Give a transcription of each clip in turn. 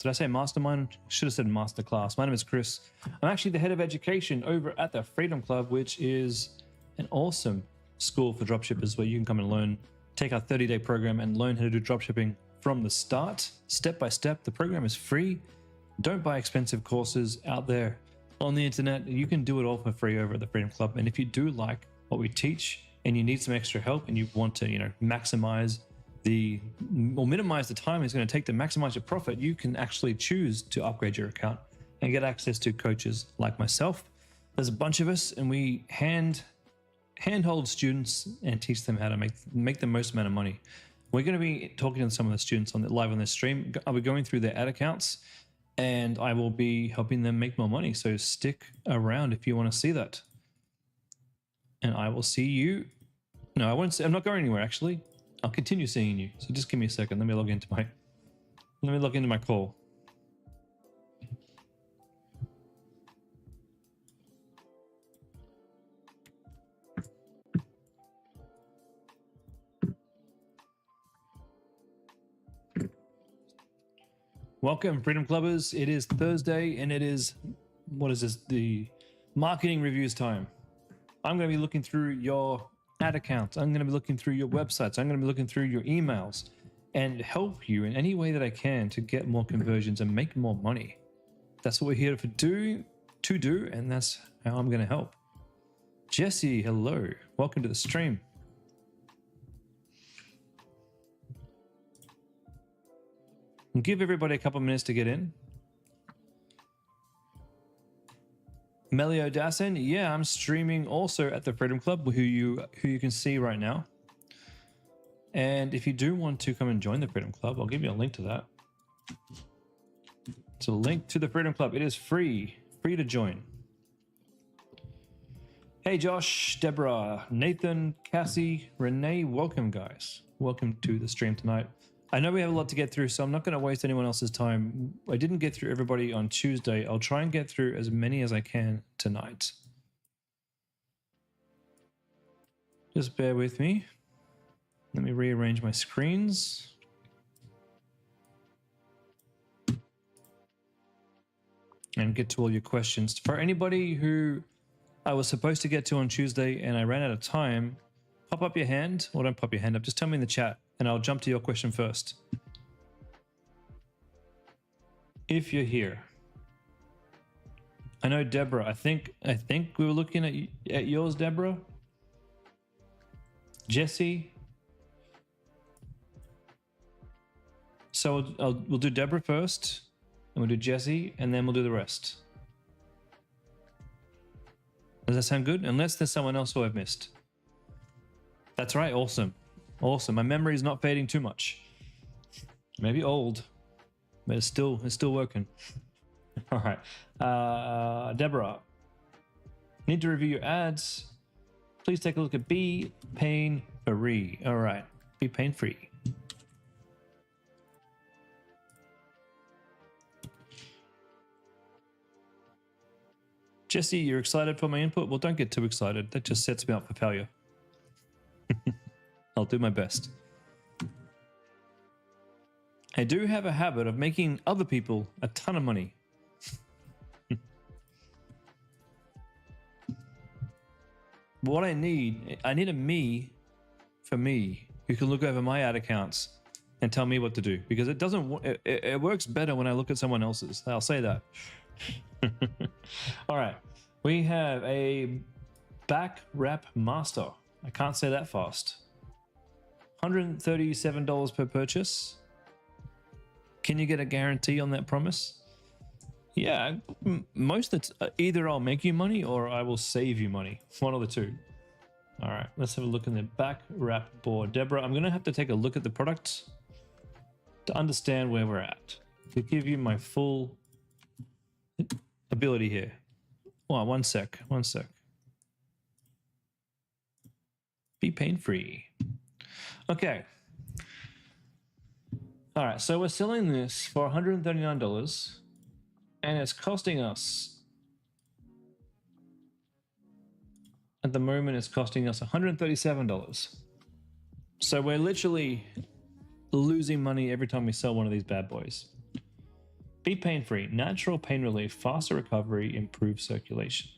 Did I say mastermind? Should have said masterclass. My name is Chris. I'm actually the head of education over at the Freedom Club, which is an awesome school for dropshippers where you can come and learn, take our 30-day program and learn how to do dropshipping from the start, step by step. The program is free. Don't buy expensive courses out there on the internet. You can do it all for free over at the Freedom Club. And if you do like what we teach and you need some extra help and you want to, maximize or minimize the time it's going to take to maximize your profit, you can actually choose to upgrade your account and get access to coaches like myself. There's a bunch of us, and we handhold students and teach them how to make the most amount of money. We're going to be talking to some of the students live on this stream. I'll be going through their ad accounts, and I will be helping them make more money. So stick around if you want to see that. And I will see you. No, I won't. I'm not going anywhere. Actually, I'll continue seeing you. So just give me a second. Let me log into my call. Welcome, Freedom Clubbers. It is Thursday, and it is, what is this? The marketing reviews time. I'm going to be looking through your ad accounts. I'm going to be looking through your websites. I'm going to be looking through your emails and help you in any way that I can to get more conversions and make more money. That's what we're here to do, and that's how I'm going to help. Jesse, hello. Welcome to the stream. Give everybody a couple minutes to get in. Melio Dassen, yeah, I'm streaming also at the Freedom Club, who you can see right now. And if you do want to come and join the Freedom Club, I'll give you a link to that. It's a link to the Freedom Club. It is free to join. Hey, Josh, Deborah, Nathan, Cassie, Renee, welcome, guys. Welcome to the stream tonight. I know we have a lot to get through, so I'm not going to waste anyone else's time. I didn't get through everybody on Tuesday. I'll try and get through as many as I can tonight. Just bear with me. Let me rearrange my screens. And get to all your questions. For anybody who I was supposed to get to on Tuesday and I ran out of time, pop up your hand, or don't pop your hand up, just tell me in the chat and I'll jump to your question first. If you're here. I know Deborah, I think we were looking at yours, Deborah. Jesse. So we'll do Deborah first, and we'll do Jesse, and then we'll do the rest. Does that sound good? Unless there's someone else who I've missed. That's right, awesome. Awesome. My memory is not fading too much. Maybe old, but it's still working. All right. Deborah, need to review your ads. Please take a look at Be Pain Free. All right. Be Pain Free. Jesse, you're excited for my input? Well, don't get too excited. That just sets me up for failure. I'll do my best. I do have a habit of making other people a ton of money. What I need a me for me who can look over my ad accounts and tell me what to do, because it works better when I look at someone else's. I'll say that. All right. We have a back wrap master. I can't say that fast. $137 per purchase. Can you get a guarantee on that promise? Yeah, most of the either I'll make you money or I will save you money. One of the two. All right, let's have a look in the back wrap board. Deborah, I'm going to have to take a look at the product to understand where we're at, to give you my full ability here. Well, one sec. Be pain free. Okay. All right, so we're selling this for $139 and it's costing us, at the moment it's costing us $137. So we're literally losing money every time we sell one of these bad boys. Be pain-free, natural pain relief, faster recovery, improved circulation.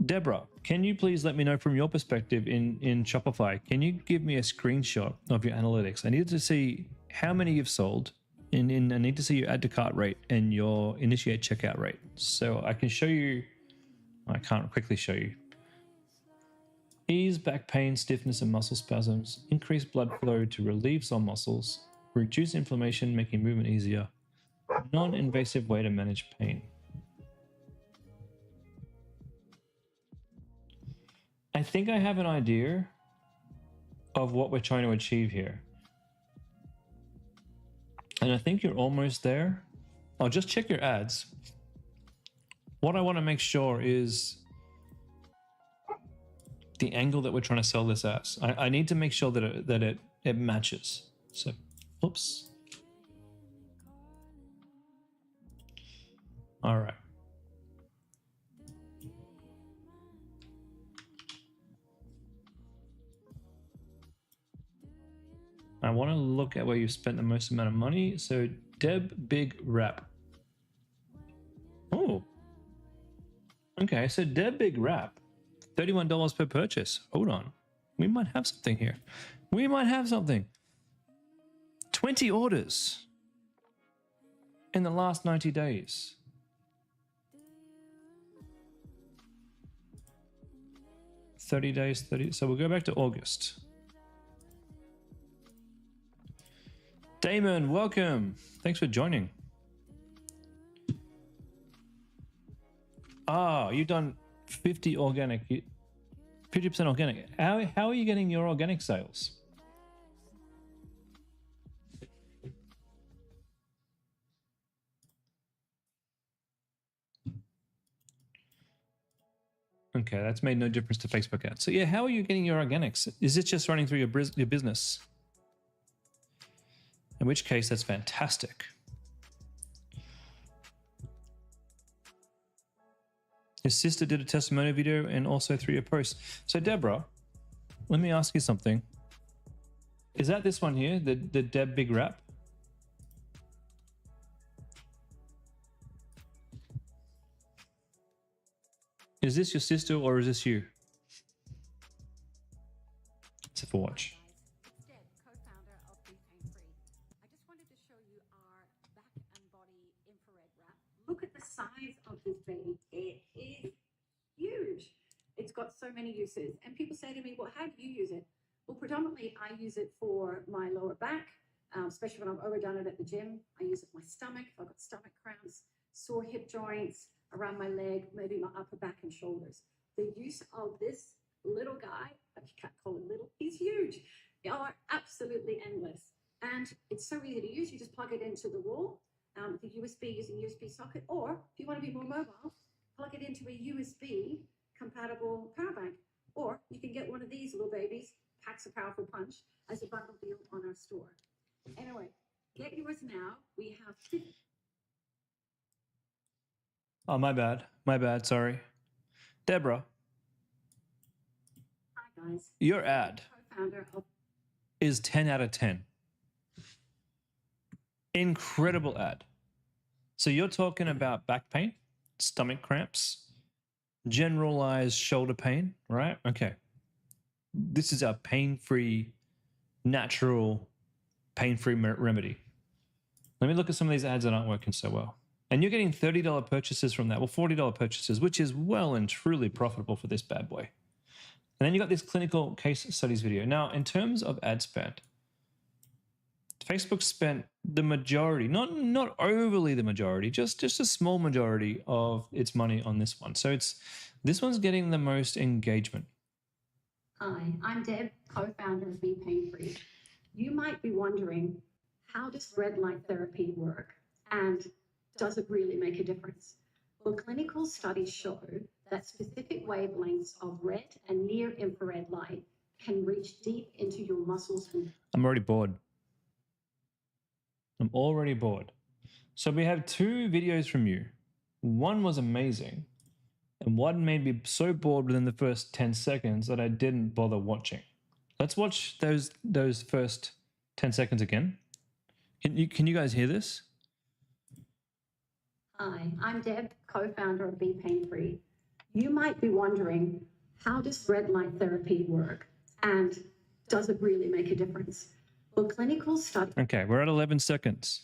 Deborah, can you please let me know from your perspective in Shopify? Can you give me a screenshot of your analytics? I need to see how many you've sold, and I need to see your add to cart rate and your initiate checkout rate. So I can show you, I can't quickly show you. Ease back pain, stiffness, and muscle spasms. Increase blood flow to relieve some muscles. Reduce inflammation, making movement easier. Non-invasive way to manage pain. I think I have an idea of what we're trying to achieve here. And I think you're almost there. I'll just check your ads. What I want to make sure is the angle that we're trying to sell this as. I need to make sure that it matches. So, oops. All right. I want to look at where you spent the most amount of money. So Deb Big Wrap. Oh. Okay, so Deb Big Wrap. $31 per purchase. Hold on. We might have something here. We might have something. 20 orders in the last 90 days. $30 days, 30. So we'll go back to August. Damon, welcome. Thanks for joining. Ah, you've done 50 organic, 50% organic. How are you getting your organic sales? Okay, that's made no difference to Facebook ads. So yeah, how are you getting your organics? Is it just running through your business? In which case, that's fantastic. His sister did a testimonial video and also through your posts. So Deborah, let me ask you something. Is that this one here, the Deb Big Wrap? Is this your sister or is this you? It's a watch. Deb, co-founder of Be Pain Free. I just wanted to show you our back and body infrared wrap. Look at the size of this baby. It is huge. It's got so many uses. And people say to me, well, how do you use it? Well, predominantly I use it for my lower back, especially when I've overdone it at the gym. I use it for my stomach. If I've got stomach cramps, sore hip joints, around my leg, maybe my upper back and shoulders. The use of this little guy, you can't call him little, he's huge. They are absolutely endless. And it's so easy to use. You just plug it into the wall, the USB using USB socket, or if you want to be more mobile, plug it into a USB compatible power bank. Or you can get one of these little babies, packs a powerful punch, as a bundle deal on our store. Anyway, get yours now. We have 50. Oh, my bad. My bad. Sorry. Deborah, Hi, guys. your ad Co-founder of is 10 out of 10. Incredible ad. So you're talking about back pain, stomach cramps, generalized shoulder pain, right? Okay. This is a pain-free, natural, pain-free remedy. Let me look at some of these ads that aren't working so well. And you're getting $30 purchases from that, well, $40 purchases, which is well and truly profitable for this bad boy. And then you got this clinical case studies video. Now, in terms of ad spend, Facebook spent the majority, not overly the majority, just a small majority of its money on this one. So this one's getting the most engagement. Hi, I'm Deb, co-founder of Be Pain Free. You might be wondering, how does red light therapy work? And does it really make a difference? Well, clinical studies show that specific wavelengths of red and near infrared light can reach deep into your muscles. I'm already bored. So we have two videos from you. One was amazing, and one made me so bored within the first 10 seconds that I didn't bother watching. Let's watch those first 10 seconds again. Can you guys hear this? Hi, I'm Deb, co-founder of Be Pain Free. You might be wondering, how does red light therapy work? And does it really make a difference? Well, clinical studies. Okay, we're at 11 seconds.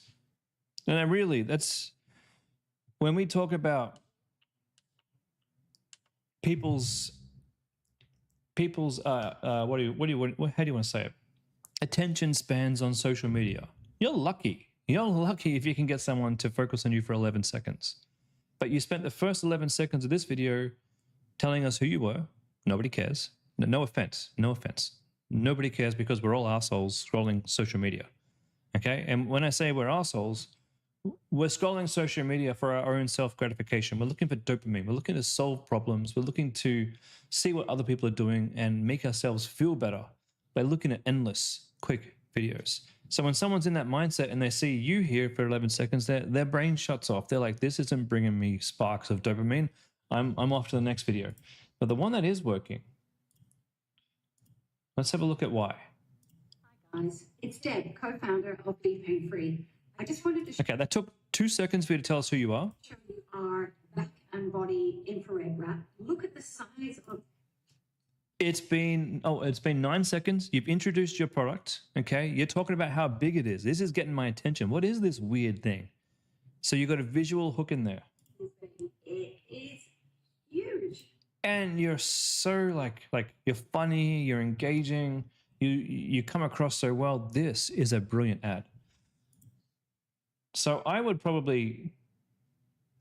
And I really, that's when we talk about people's how do you want to say it? Attention spans on social media. You're lucky. You're lucky if you can get someone to focus on you for 11 seconds. But you spent the first 11 seconds of this video telling us who you were. Nobody cares. No offense. No offense. Nobody cares because we're all assholes scrolling social media. Okay? And when I say we're assholes, we're scrolling social media for our own self-gratification. We're looking for dopamine. We're looking to solve problems. We're looking to see what other people are doing and make ourselves feel better by looking at endless, quick videos. So when someone's in that mindset and they see you here for 11 seconds, their brain shuts off. They're like, this isn't bringing me sparks of dopamine. I'm off to the next video. But the one that is working, let's have a look at why. Hi guys, it's Deb, co-founder of Be Pain Free. I just wanted to Okay, that took 2 seconds for you to tell us who you are. show you our back and body infrared wrap. Look at the size of. It's been 9 seconds. You've introduced your product. Okay, you're talking about how big it is. This is getting my attention. What is this weird thing? So you got a visual hook in there, It is huge. and you're so like you're funny. You're engaging. You come across so well. This is a brilliant ad. So I would probably.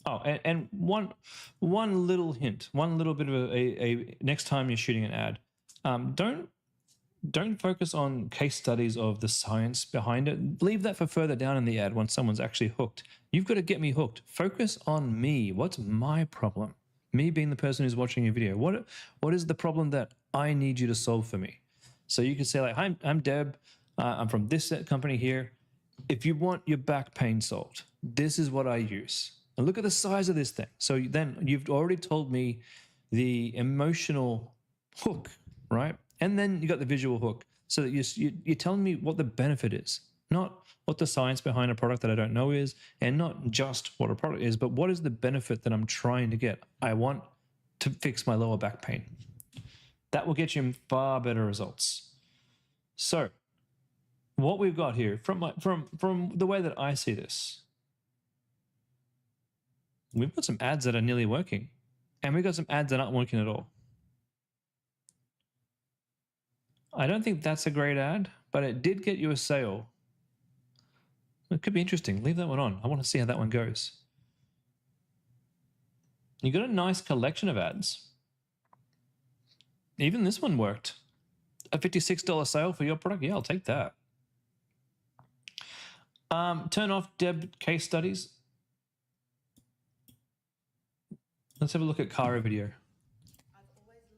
Oh, and one little hint, one little bit of a next time you're shooting an ad, don't focus on case studies of the science behind it. Leave that for further down in the ad when someone's actually hooked. You've got to get me hooked. Focus on me. What's my problem? Me being the person who's watching your video. What is the problem that I need you to solve for me? So you could say like, hi, I'm Deb. I'm from this company here. If you want your back pain solved, this is what I use. And look at the size of this thing. So then you've already told me the emotional hook, right? And then you got the visual hook. So that you're telling me what the benefit is, not what the science behind a product that I don't know is, and not just what a product is, but what is the benefit that I'm trying to get? I want to fix my lower back pain. That will get you far better results. So what we've got here, from the way that I see this, we've got some ads that are nearly working, and we've got some ads that aren't working at all. I don't think that's a great ad, but it did get you a sale. It could be interesting. Leave that one on. I want to see how that one goes. You got a nice collection of ads. Even this one worked. A $56 sale for your product? Yeah, I'll take that. Turn off Deb case studies. Let's have a look at Cara video.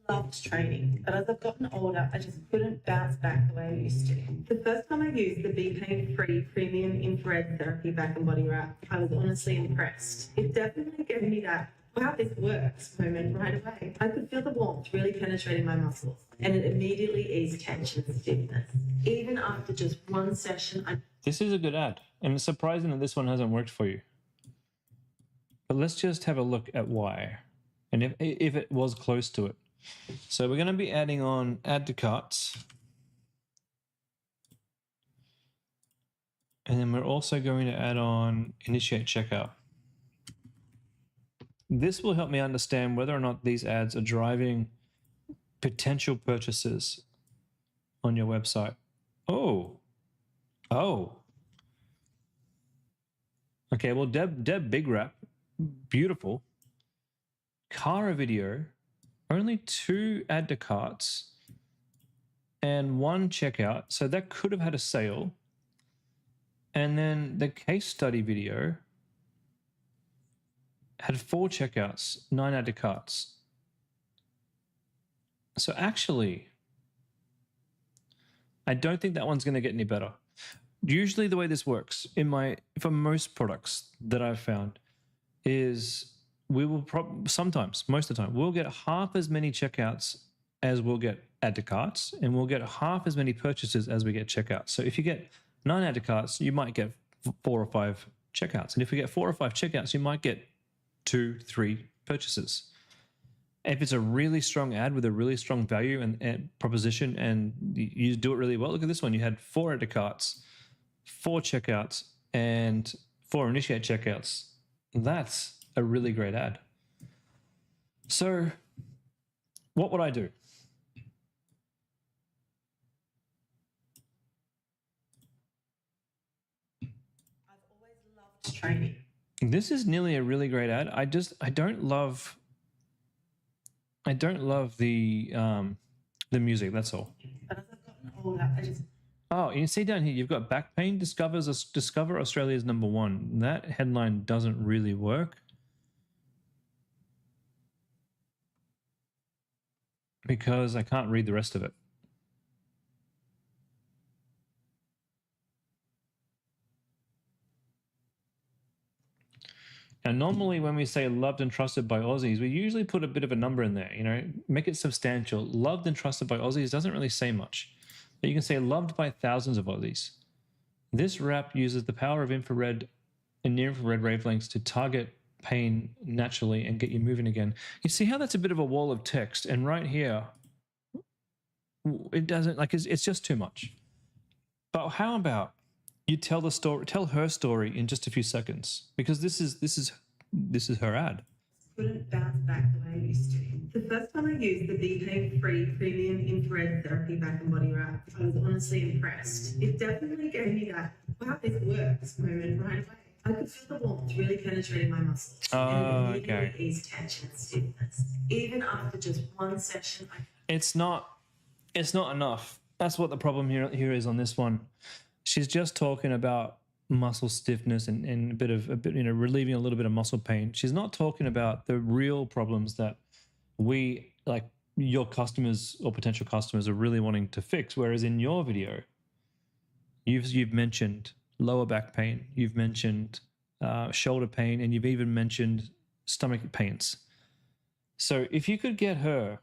Loved training, but as I've gotten older, I just couldn't bounce back the way I used to. The first time I used the Be Pain Free Premium Infrared Therapy Back and Body Wrap, I was honestly impressed. It definitely gave me that, wow, this works moment right away. I could feel the warmth really penetrating my muscles, and it immediately eased tension and stiffness. Even after just one session, This is a good ad, and it's surprising that this one hasn't worked for you. But let's just have a look at why, and if it was close to it. So we're going to be adding on add to carts. And then we're also going to add on initiate checkout. This will help me understand whether or not these ads are driving potential purchases on your website. Oh. Okay, well, Deb Big Wrap, beautiful. Cara video, only 2 add to carts and 1 checkout. So that could have had a sale. And then the case study video had 4 checkouts, 9 add to carts. So actually, I don't think that one's going to get any better. Usually the way this works for most products that I've found is we will sometimes, most of the time, we'll get half as many checkouts as we'll get add to carts, and we'll get half as many purchases as we get checkouts. So if you get 9 add to carts, you might get 4 or 5 checkouts. And if we get 4 or 5 checkouts, you might get 2, 3 purchases. If it's a really strong ad with a really strong value and proposition, and you do it really well, look at this one. You had 4 add to carts, 4 checkouts, and 4 initiate checkouts. That's a really great ad. So what would I do? I've always loved training. This is nearly a really great ad. I don't love the music, that's all. But as I've gotten older, I just Oh, you see down here, you've got back pain discover Australia's #1. That headline doesn't really work because I can't read the rest of it. Now, normally when we say loved and trusted by Aussies, we usually put a bit of a number in there, you know, make it substantial. Loved and trusted by Aussies doesn't really say much, but you can say loved by thousands of Aussies. This wrap uses the power of infrared and near-infrared wavelengths to target pain naturally and get you moving again. You see how that's a bit of a wall of text, and right here, it doesn't, like, it's just too much. But how about you tell her story in just a few seconds, because this is her ad. couldn't bounce back the way I used to. The first time I used the BPA-free premium infrared therapy back and body wrap, I was honestly impressed. It definitely gave me that, wow, this works moment right away. I could feel the warmth really penetrating my muscles. And it Okay. immediately eased tension and stiffness. Even after just one session, It's not enough. That's what the problem here is on this one. She's just talking about muscle stiffness and a bit, you know, relieving a little bit of muscle pain. She's not talking about the real problems that we, like your customers or potential customers, are really wanting to fix. Whereas in your video, you've mentioned lower back pain, you've mentioned shoulder pain, and you've even mentioned stomach pains. So if you could get her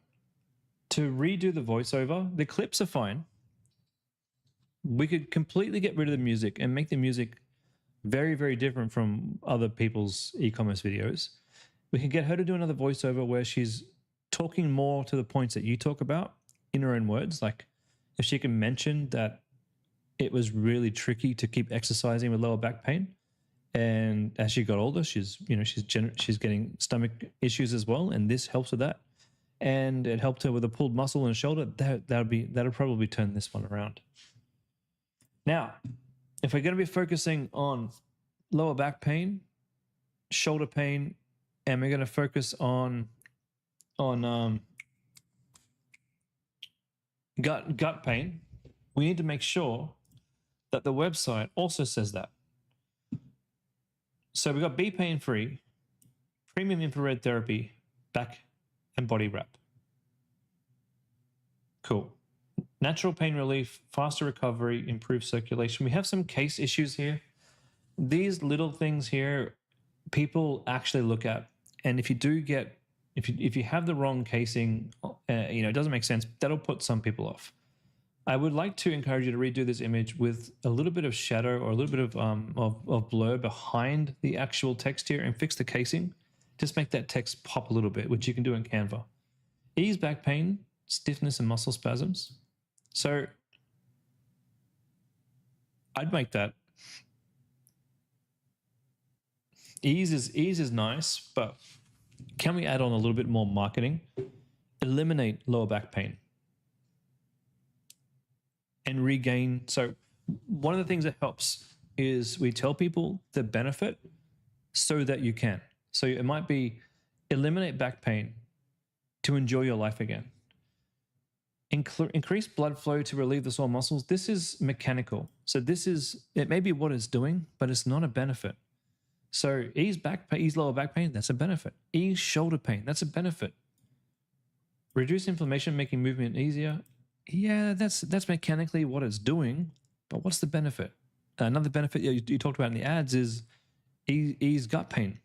to redo the voiceover, the clips are fine. We could completely get rid of the music and make the music very, very different from other people's e-commerce videos. We can get her to do another voiceover where she's talking more to the points that you talk about in her own words. Like if she can mention that it was really tricky to keep exercising with lower back pain, and as she got older, she's getting stomach issues as well, and this helps with that. And it helped her with a pulled muscle in the shoulder. That'll probably turn this one around. Now, if we're going to be focusing on lower back pain, shoulder pain, and we're going to focus on gut pain, we need to make sure that the website also says that. So we've got Be Pain Free, premium infrared therapy, back and body wrap. Cool. Natural pain relief, faster recovery, improved circulation. We have some case issues here. These little things here, people actually look at, and if you do get, if you have the wrong casing, you know, it doesn't make sense. That'll put some people off. I would like to encourage you to redo this image with a little bit of shadow or a little bit of blur behind the actual text here, and fix the casing. Just make that text pop a little bit, which you can do in Canva. Ease back pain, stiffness, and muscle spasms. So I'd make that. Ease is nice, but can we add on a little bit more marketing? Eliminate lower back pain and regain. So one of the things that helps is we tell people the benefit so that you can. So it might be eliminate back pain to enjoy your life again. Increase blood flow to relieve the sore muscles. This is mechanical. So it may be what it's doing, but it's not a benefit. So ease lower back pain, that's a benefit. Ease shoulder pain, that's a benefit. Reduce inflammation, making movement easier. Yeah, that's mechanically what it's doing, but what's the benefit? Another benefit you talked about in the ads is ease gut pain.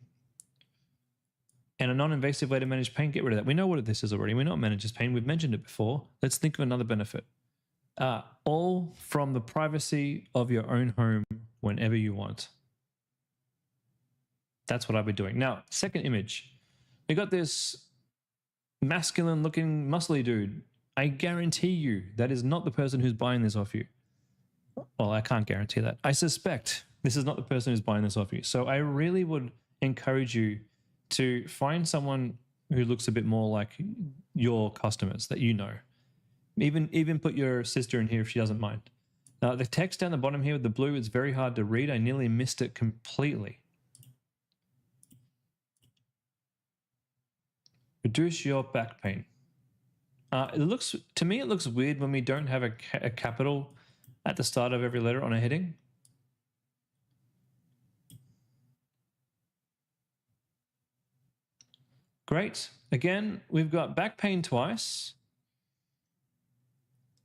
And a non-invasive way to manage pain, get rid of that. We know what this is already. We know it manages pain. We've mentioned it before. Let's think of another benefit. All from the privacy of your own home whenever you want. That's what I'll be doing. Now, second image. We got this masculine looking muscly dude. I guarantee you that is not the person who's buying this off you. Well, I can't guarantee that. I suspect this is not the person who's buying this off you. So I really would encourage you to find someone who looks a bit more like your customers that you know. Even put your sister in here if she doesn't mind. Now, the text down the bottom here with the blue is very hard to read. I nearly missed it completely. Reduce your back pain. To me, it looks weird when we don't have a capital at the start of every letter on a heading. Great. Again, we've got back pain twice.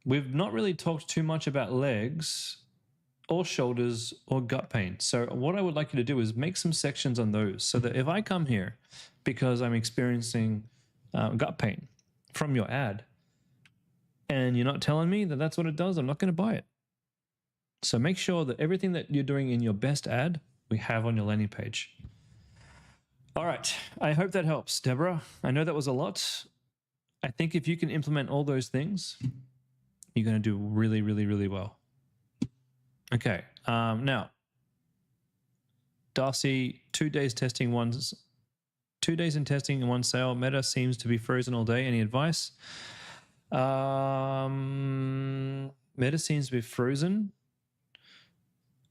We've not really talked too much about legs or shoulders or gut pain. So what I would like you to do is make some sections on those so that if I come here because I'm experiencing gut pain from your ad and you're not telling me that that's what it does, I'm not going to buy it. So make sure that everything that you're doing in your best ad, we have on your landing page. All right. I hope that helps, Deborah. I know that was a lot. I think if you can implement all those things, you're going to do really, really, really well. Okay. Now, Darcy, 2 days testing, 2 days in testing and one sale. Meta seems to be frozen all day. Any advice? Meta seems to be frozen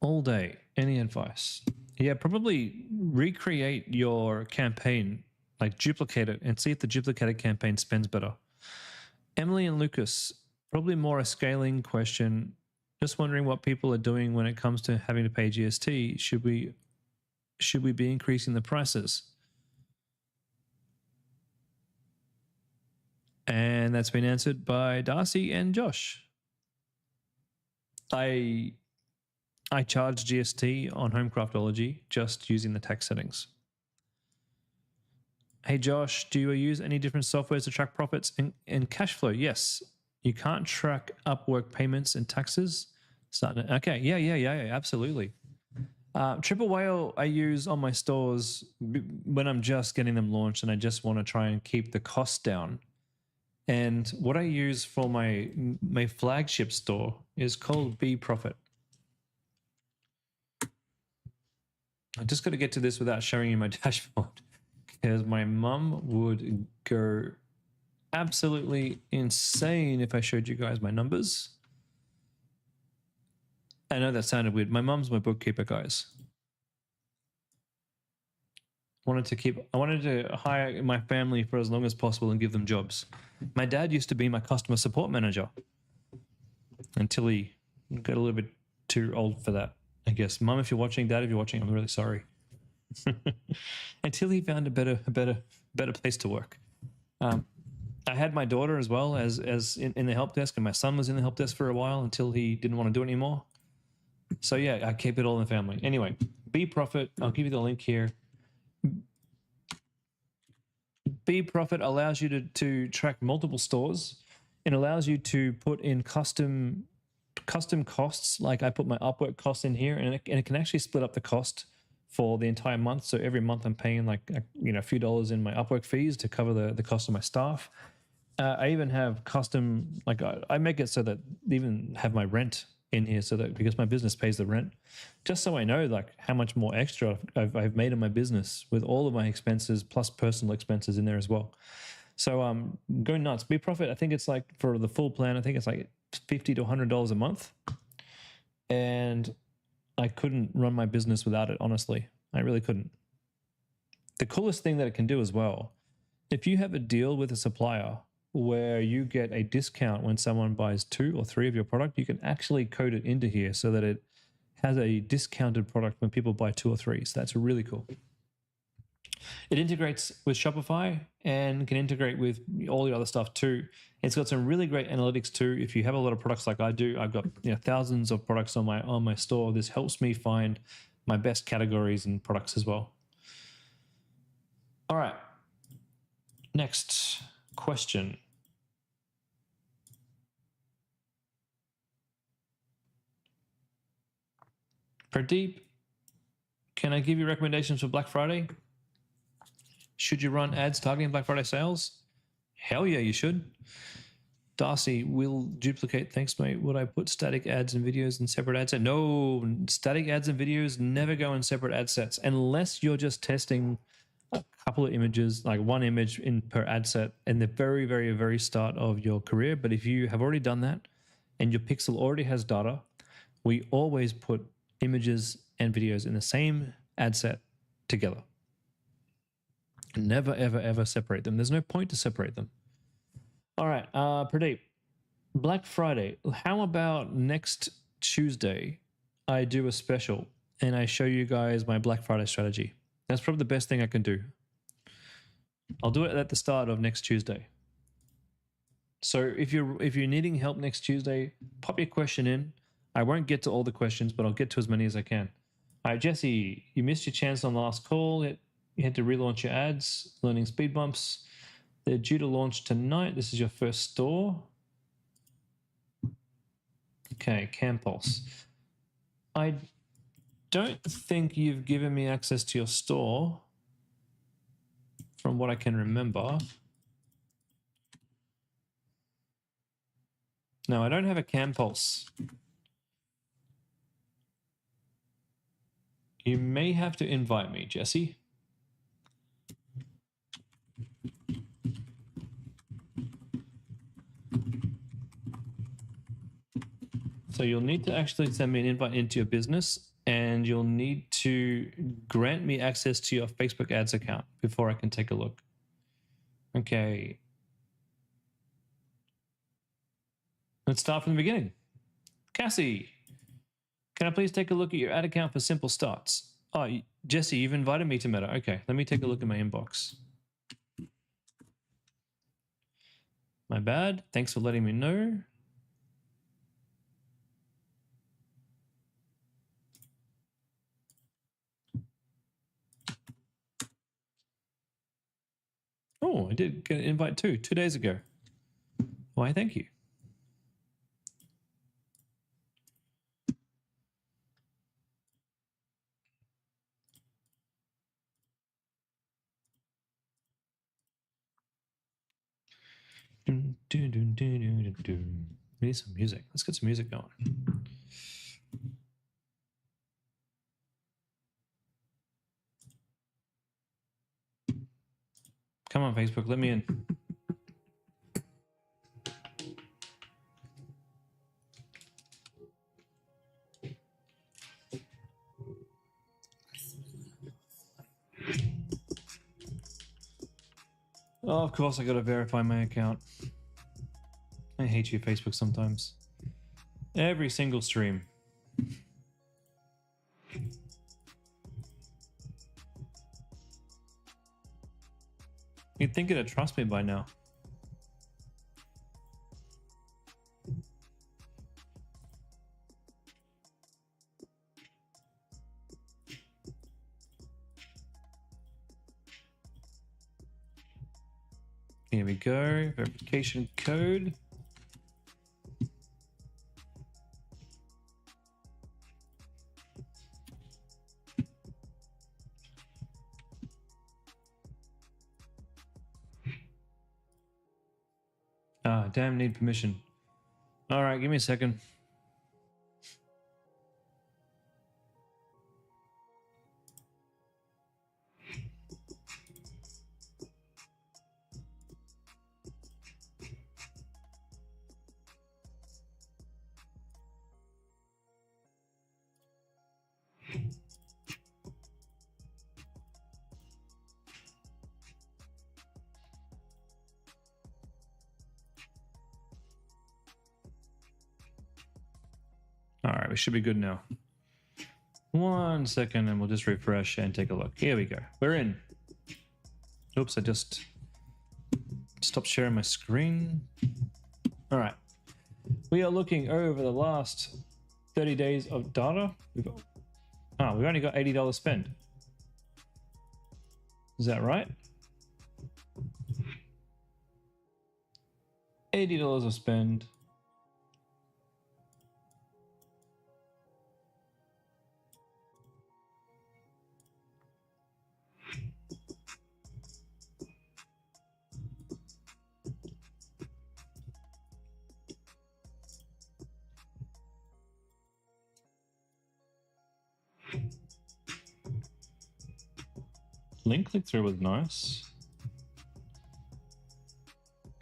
all day. Any advice? Yeah, probably recreate your campaign, like duplicate it and see if the duplicated campaign spends better. Emily and Lucas, probably more a scaling question. Just wondering what people are doing when it comes to having to pay GST. Should we be increasing the prices? And that's been answered by Darcy and Josh. I charge GST on Homecraftology just using the tax settings. Hey Josh, do you use any different softwares to track profits and cash flow? Yes. You can't track Upwork payments and taxes. Okay, yeah, absolutely. Triple Whale I use on my stores when I'm just getting them launched and I just want to try and keep the cost down. And what I use for my flagship store is called Be Profit. I just got to get to this without showing you my dashboard because my mum would go absolutely insane if I showed you guys my numbers. I know that sounded weird. My mum's my bookkeeper, guys. I wanted to hire my family for as long as possible and give them jobs. My dad used to be my customer support manager until he got a little bit too old for that, I guess. Mum, if you're watching, Dad, if you're watching, I'm really sorry. Until he found a better place to work. I had my daughter as well as in the help desk, and my son was in the help desk for a while until he didn't want to do it anymore. So yeah, I keep it all in the family. Anyway, Be Profit, I'll give you the link here. Be Profit allows you to track multiple stores. It allows you to put in custom costs. Like I put my Upwork costs in here, and it can actually split up the cost for the entire month. So every month I'm paying like a few dollars in my Upwork fees to cover the cost of my staff. I even have custom, like I make it so that I even have my rent in here, so that because my business pays the rent, just so I know like how much more extra I've made in my business with all of my expenses plus personal expenses in there as well. So go nuts. Be Profit, I think it's like for the full plan, I think it's like $50 to $100 a month. And I couldn't run my business without it, honestly. I really couldn't. The coolest thing that it can do as well, if you have a deal with a supplier where you get a discount when someone buys 2 or 3 of your product, you can actually code it into here so that it has a discounted product when people buy 2 or 3. So that's really cool. It integrates with Shopify and can integrate with all the other stuff too. It's got some really great analytics too. If you have a lot of products like I do, I've got thousands of products on my store. This helps me find my best categories and products as well. All right. Next question. Pradeep Can I give you recommendations for Black Friday? Should you run ads targeting Black Friday sales? Hell yeah, you should. Darcy will duplicate. Thanks, mate. Would I put static ads and videos in separate ad sets? No, static ads and videos never go in separate ad sets unless you're just testing a couple of images, like one image in per ad set in the very, very, very start of your career. But if you have already done that and your pixel already has data, we always put images and videos in the same ad set together. Never, ever, ever separate them. There's no point to separate them. All right, Pradeep, Black Friday. How about next Tuesday I do a special and I show you guys my Black Friday strategy? That's probably the best thing I can do. I'll do it at the start of next Tuesday. So if you're needing help next Tuesday, pop your question in. I won't get to all the questions, but I'll get to as many as I can. All right, Jesse, you missed your chance on the last call. You had to relaunch your ads, learning speed bumps. They're due to launch tonight. This is your first store. Okay, Campulse. I don't think you've given me access to your store from what I can remember. No, I don't have a Campulse. You may have to invite me, Jesse. So you'll need to actually send me an invite into your business, and you'll need to grant me access to your Facebook ads account before I can take a look. Okay. Let's start from the beginning. Cassie, can I please take a look at your ad account for simple starts? Oh, Jesse, you've invited me to Meta. Okay, let me take a look at my inbox. My bad. Thanks for letting me know. Oh, I did get an invite too, 2 days ago. Why, thank you. We need some music. Let's get some music going. Come on, Facebook, let me in. Oh, of course I gotta verify my account. I hate you, Facebook, sometimes. Every single stream. You'd think it'd trust me by now. Here we go, verification code. Ah, damn, need permission. All right, give me a second. All right, we should be good now. 1 second and we'll just refresh and take a look. Here we go. We're in. Oops, I just stopped sharing my screen. All right. We are looking over the last 30 days of data. We've only got $80 spent. Is that right? $80 of spend. Link click-through was nice.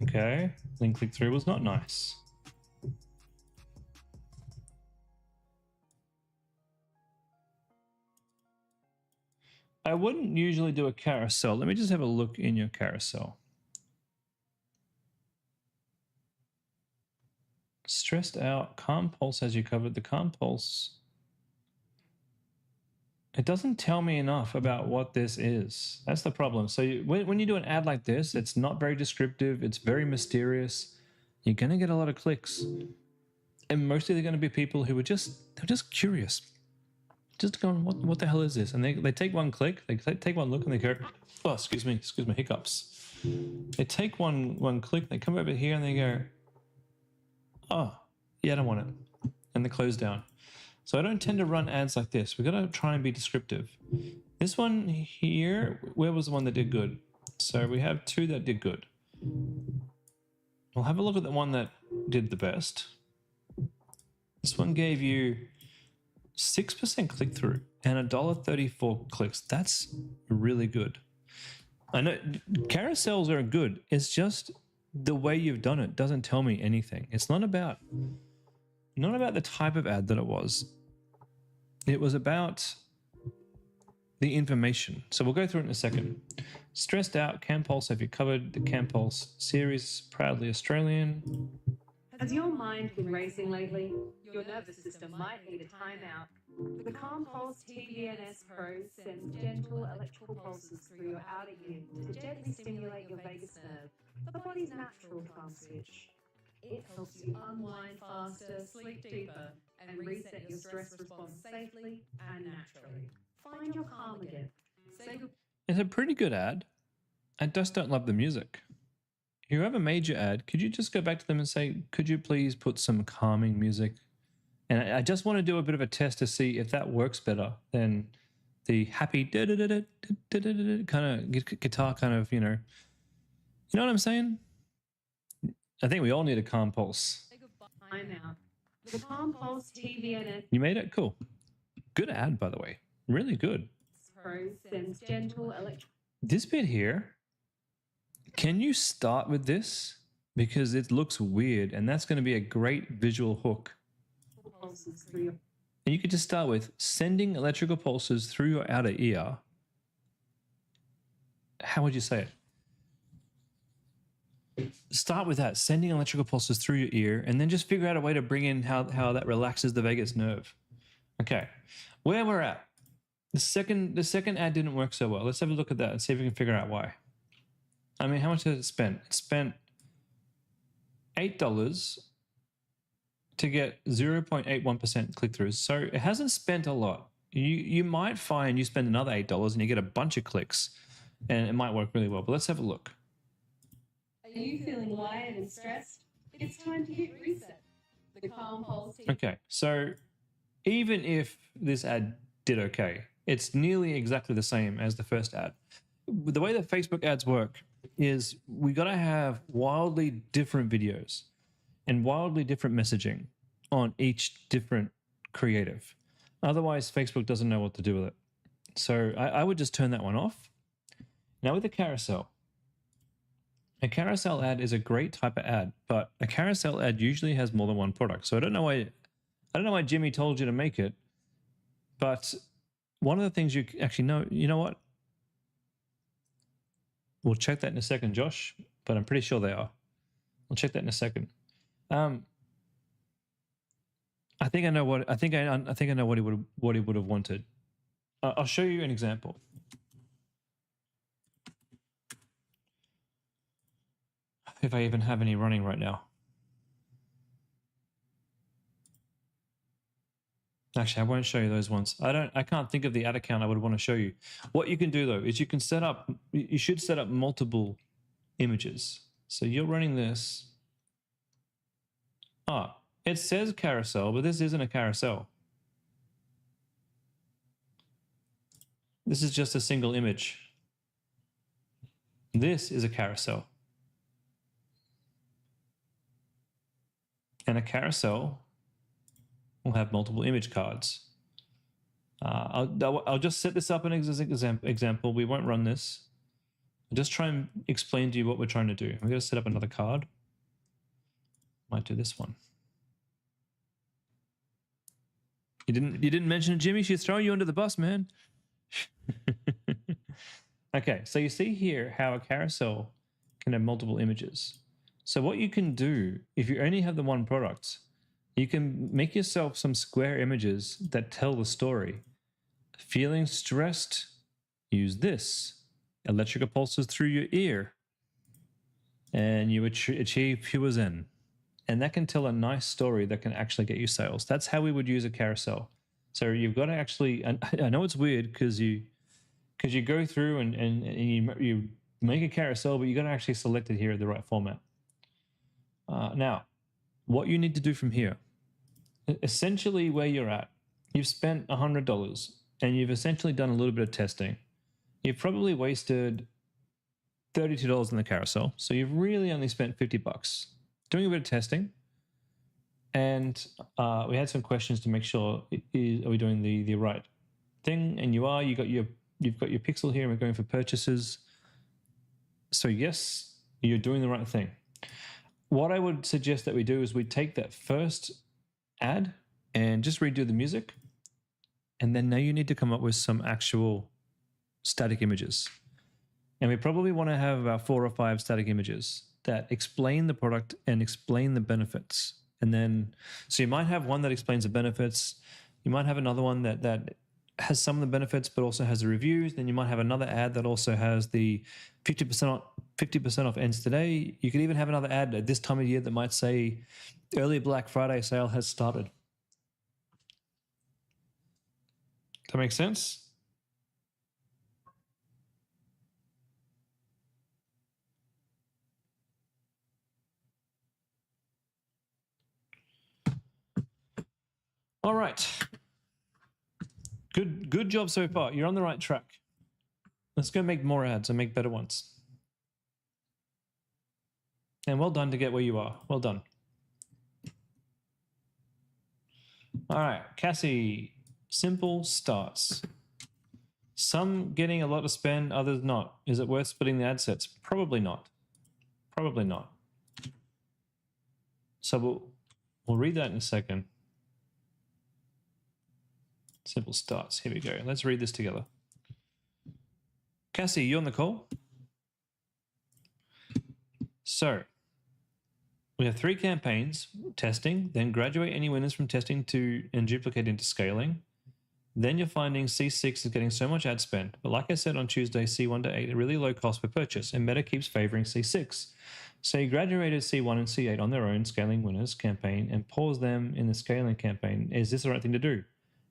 Okay, link click-through was not nice. I wouldn't usually do a carousel. Let me just have a look in your carousel. Stressed out, calm pulse has you covered. The calm pulse. It doesn't tell me enough about what this is. That's the problem. So when you do an ad like this, it's not very descriptive. It's very mysterious. You're going to get a lot of clicks. And mostly they're going to be people who they're just curious. Just going, what the hell is this? And they take one click, they take one look and they go, oh, excuse me, hiccups. They take one click, they come over here and they go, oh, yeah, I don't want it. And they close down. So I don't tend to run ads like this. We've got to try and be descriptive. This one here, where was the one that did good? So we have two that did good. We'll have a look at the one that did the best. This one gave you 6% click-through and $1.34 clicks. That's really good. I know carousels are good. It's just the way you've done it doesn't tell me anything. It's not about the type of ad that it was. It was about the information. So we'll go through it in a second. Stressed out, CamPulse have you covered. The CamPulse series, proudly Australian. Has your mind been racing lately? Your nervous system might need a timeout. The Calm Pulse TVNS Pro sends gentle electrical pulses through your outer ear to gently stimulate your vagus nerve, the body's natural calm switch. It helps you unwind faster, sleep deeper, and reset your stress response safely and naturally. Find your calm again. It's a pretty good ad. I just don't love the music. Whoever made your ad, could you just go back to them and say, could you please put some calming music? And I just want to do a bit of a test to see if that works better than the happy kind of guitar kind of, you know what I'm saying? I think we all need a calm pulse. I'm out. The Calm Pulse TVNS You made it? Cool. Good ad, by the way. Really good. Pro sends gentle electrical This bit here, can you start with this? Because it looks weird, and that's going to be a great visual hook. pulses through your And you could just start with sending electrical pulses through your outer ear. How would you say it? Start with that, sending electrical pulses through your ear, and then just figure out a way to bring in how that relaxes the vagus nerve. Okay, where we're at. The second ad didn't work so well. Let's have a look at that and see if we can figure out why. I mean, how much did it spend? It spent $8 to get 0.81% click-throughs. So it hasn't spent a lot. You might find you spend another $8 and you get a bunch of clicks, and it might work really well. But let's have a look. Are you feeling wired and stressed? It's time to hit reset. The Calm Pulse Okay, so even if this ad did okay, it's nearly exactly the same as the first ad. The way that Facebook ads work is we got to have wildly different videos and wildly different messaging on each different creative. Otherwise, Facebook doesn't know what to do with it. So I would just turn that one off. Now with a carousel ad is a great type of ad, but a carousel ad usually has more than one product. So I don't know why Jimmy told you to make it, but one of the things you actually know, you know what? We'll check that in a second, Josh, but I'm pretty sure they are. We'll check that in a second. I think I know what he would have wanted. I'll show you an example. If I even have any running right now. Actually, I won't show you those ones. I can't think of the ad account I would want to show you. What you can do though is you should set up multiple images. So you're running this. It says carousel, but this isn't a carousel. This is just a single image. This is a carousel. And a carousel will have multiple image cards. I'll just set this up as an example. We won't run this. I'll just try and explain to you what we're trying to do. I'm going to set up another card. Might do this one. You didn't mention it, Jimmy. She's throwing you under the bus, man. Okay, so you see here how a carousel can have multiple images. So what you can do, if you only have the one product, you can make yourself some square images that tell the story. Feeling stressed? Use this. Electrical pulses through your ear. And you achieve pure zen. And that can tell a nice story that can actually get you sales. That's how we would use a carousel. So you've got to actually, and I know it's weird because you go through and you make a carousel, but you got to actually select it here in the right format. Now, what you need to do from here, essentially where you're at, you've spent $100 and you've essentially done a little bit of testing. You've probably wasted $32 in the carousel. So you've really only spent $50 doing a bit of testing. And we had some questions to make sure, are we doing the right thing? And you are. You've got your pixel here and we're going for purchases. So yes, you're doing the right thing. What I would suggest that we do is we take that first ad and just redo the music. And then now you need to come up with some actual static images. And we probably want to have about 4 or 5 static images that explain the product and explain the benefits. And then, so you might have one that explains the benefits. You might have another one that has some of the benefits, but also has the reviews. Then you might have another ad that also has the 50% off ends today. You could even have another ad at this time of year that might say early Black Friday sale has started. Does that make sense? All right. Good job so far. You're on the right track. Let's go make more ads and make better ones. And well done to get where you are. Well done. All right, Cassie, simple starts. Some getting a lot to spend, others not. Is it worth splitting the ad sets? Probably not. Probably not. So we'll read that in a second. Simple starts. Here we go. Let's read this together. Cassie, you on the call? So we have 3 campaigns: testing, then graduate any winners from testing and duplicate into scaling. Then you're finding C6 is getting so much ad spend. But like I said on Tuesday, C1 to 8 are really low cost per purchase, and Meta keeps favoring C6. So you graduated C1 and C8 on their own scaling winners campaign and pause them in the scaling campaign. Is this the right thing to do?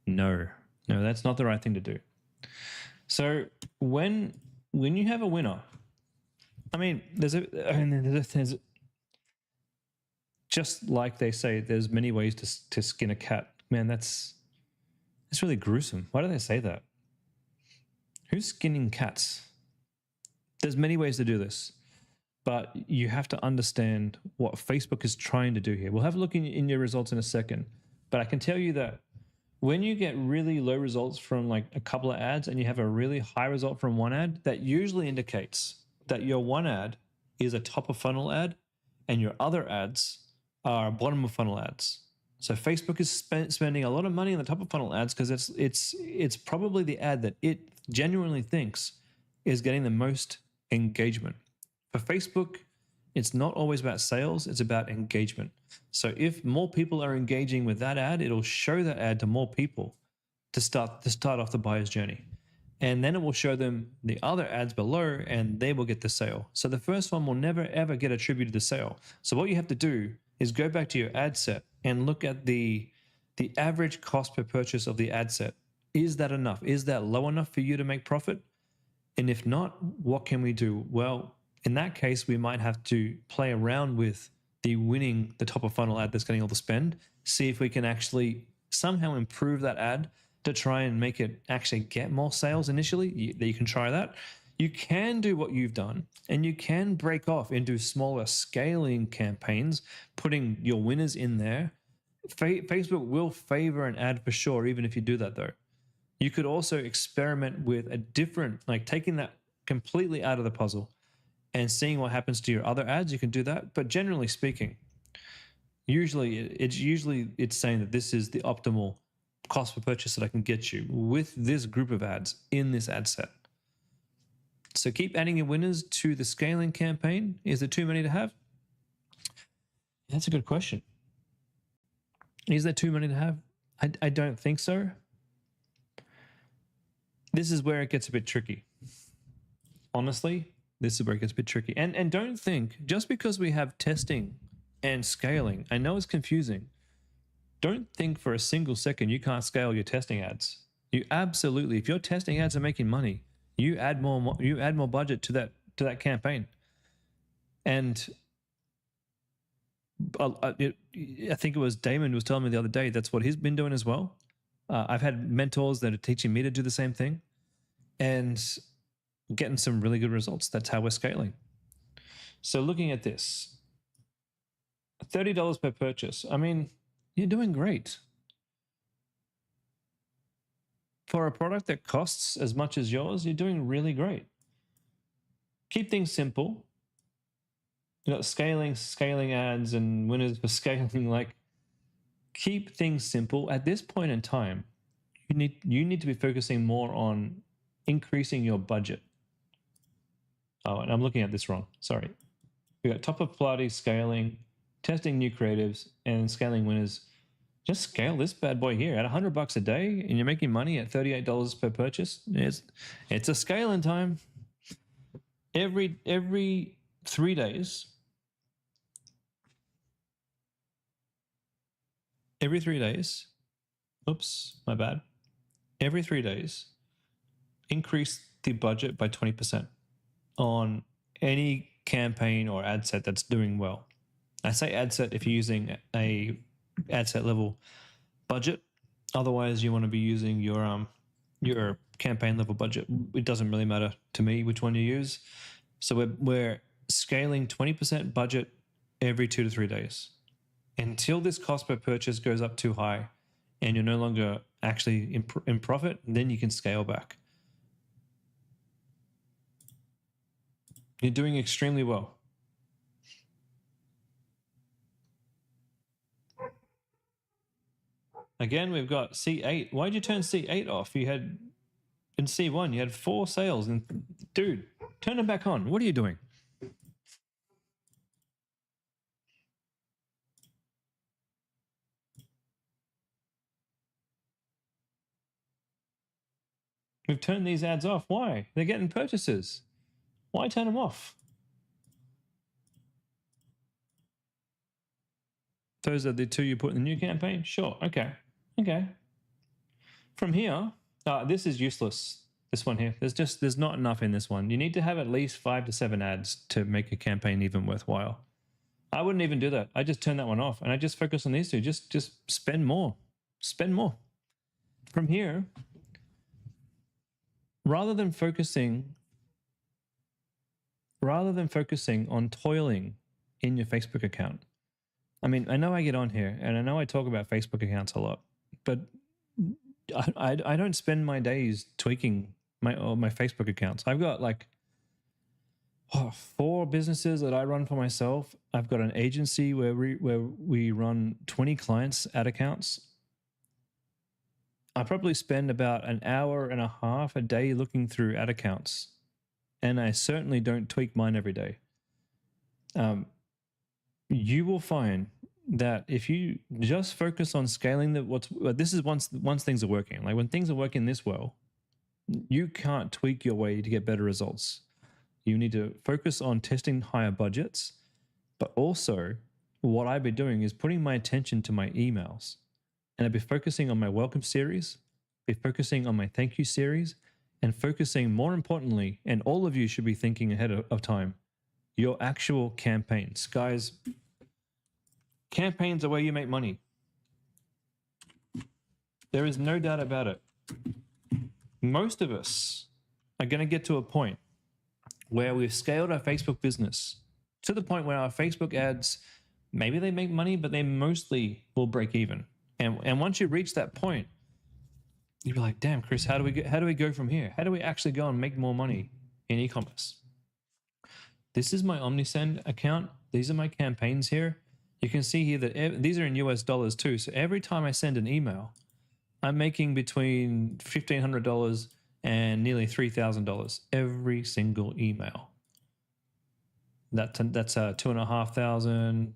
No, that's not the right thing to do. So when you have a winner, I mean, there's just like they say, there's many ways to skin a cat. Man, that's really gruesome. Why do they say that? Who's skinning cats? There's many ways to do this, but you have to understand what Facebook is trying to do here. We'll have a look in your results in a second, but I can tell you that when you get really low results from like a couple of ads and you have a really high result from one ad, that usually indicates that your one ad is a top of funnel ad and your other ads are bottom of funnel ads. So Facebook is spending a lot of money on the top of funnel ads because it's probably the ad that it genuinely thinks is getting the most engagement. For Facebook, it's not always about sales, it's about engagement. So if more people are engaging with that ad, it'll show that ad to more people to start off the buyer's journey. And then it will show them the other ads below and they will get the sale. So the first one will never ever get attributed to sale. So what you have to do is go back to your ad set and look at the average cost per purchase of the ad set. Is that enough? Is that low enough for you to make profit? And if not, what can we do? Well, in that case, we might have to play around with the top of funnel ad that's getting all the spend, see if we can actually somehow improve that ad to try and make it actually get more sales initially. You can try that. You can do what you've done, and you can break off into smaller scaling campaigns, putting your winners in there. Facebook will favor an ad for sure, even if you do that though. You could also experiment with a different, like taking that completely out of the puzzle and seeing what happens to your other ads. You can do that. But generally speaking, usually it's saying that this is the optimal cost per purchase that I can get you with this group of ads in this ad set. So keep adding your winners to the scaling campaign. Is there too many to have? That's a good question. Is there too many to have? I don't think so. This is where it gets a bit tricky. Honestly, this is where it gets a bit tricky. And don't think, just because we have testing and scaling, I know it's confusing. Don't think for a single second you can't scale your testing ads. You absolutely, if your testing ads are making money, you add more budget to that campaign. And I think it was Damon who was telling me the other day that's what he's been doing as well. I've had mentors that are teaching me to do the same thing and getting some really good results. That's how we're scaling. So looking at this, $30 per purchase. I mean, you're doing great. For a product that costs as much as yours, you're doing really great. Keep things simple. You know, scaling ads and winners for scaling, like keep things simple. At this point in time, you need to be focusing more on increasing your budget. Oh, and I'm looking at this wrong. Sorry. We got top of Pilates scaling, testing new creatives, and scaling winners. Just scale this bad boy here at $100 a day, and you're making money at $38 per purchase. It's a scaling time. Every 3 days. Every 3 days. Oops, my bad. Every 3 days, increase the budget by 20% on any campaign or ad set that's doing well. I say ad set if you're using a ad set level budget. Otherwise, you want to be using your campaign level budget. It doesn't really matter to me which one you use. So we're scaling 20% budget every 2 to 3 days until this cost per purchase goes up too high and you're no longer actually in profit. Then you can scale back. You're doing extremely well. Again, we've got C8. Why'd you turn C8 off? You had, in C1, you had 4 sales. And dude, turn them back on. What are you doing? We've turned these ads off. Why? They're getting purchases. Why turn them off? Those are the 2 you put in the new campaign? Sure. Okay. Okay. From here, this is useless. This one here. There's not enough in this one. You need to have at least 5 to 7 ads to make a campaign even worthwhile. I wouldn't even do that. I just turn that one off and I just focus on these 2. Just spend more. Spend more. From here, rather than focusing on toiling in your Facebook account. I mean, I know I get on here and I know I talk about Facebook accounts a lot, but I don't spend my days tweaking my Facebook accounts. I've got like 4 businesses that I run for myself. I've got an agency where we run 20 clients ad accounts. I probably spend about an hour and a half a day looking through ad accounts, and I certainly don't tweak mine every day. You will find that if you just focus on scaling this is once things are working. Like when things are working this well, you can't tweak your way to get better results. You need to focus on testing higher budgets, but also what I've been doing is putting my attention to my emails, and I've been focusing on my welcome series, be focusing on my thank you series, and focusing more importantly, and all of you should be thinking ahead of time, your actual campaigns. Guys, campaigns are where you make money. There is no doubt about it. Most of us are going to get to a point where we've scaled our Facebook business to the point where our Facebook ads, maybe they make money, but they mostly will break even. And once you reach that point, You'd be like, damn, Chris, how do we go from here? How do we actually go and make more money in e-commerce? This is my OmniSend account. These are my campaigns here. You can see here that these are in US dollars too. So every time I send an email, I'm making between $1,500 and nearly $3,000 every single email. That's $2,500,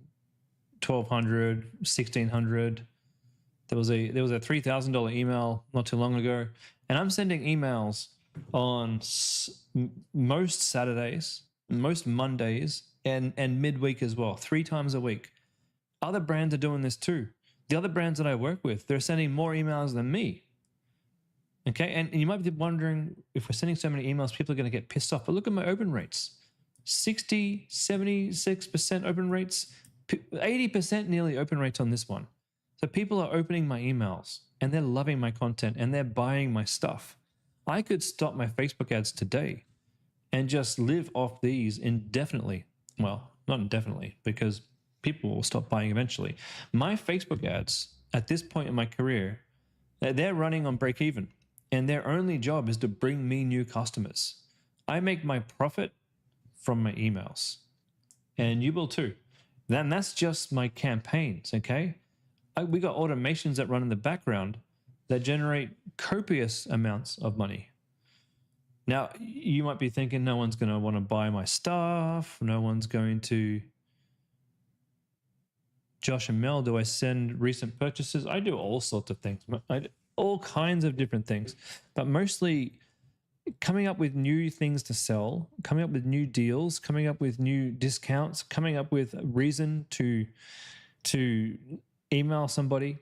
$1,200, $1,600. There was a $3,000 email not too long ago, and I'm sending emails on most Saturdays, most Mondays, and midweek as well, 3 times a week. Other brands are doing this too. The other brands that I work with, they're sending more emails than me. Okay, and you might be wondering, if we're sending so many emails, people are going to get pissed off. But look at my open rates. 60, 76% open rates, 80% nearly open rates on this one. So people are opening my emails and they're loving my content and they're buying my stuff. I could stop my Facebook ads today and just live off these indefinitely. Well, not indefinitely, because people will stop buying eventually. My Facebook ads at this point in my career, they're running on break even, and their only job is to bring me new customers. I make my profit from my emails, and you will too. Then that's just my campaigns, okay? We got automations that run in the background that generate copious amounts of money. Now, you might be thinking, no one's going to want to buy my stuff. No one's going to. Josh and Mel, do I send recent purchases? I do all sorts of things. All kinds of different things. But mostly coming up with new things to sell, coming up with new deals, coming up with new discounts, coming up with a reason to email somebody.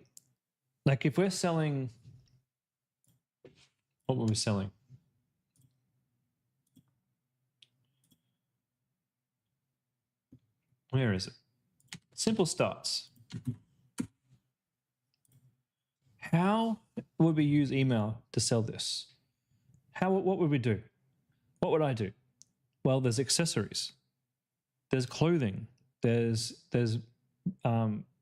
Like if we're selling, what were we selling? Where is it? Simple starts. How would we use email to sell this? What would we do? What would I do? Well, there's accessories, there's clothing, there's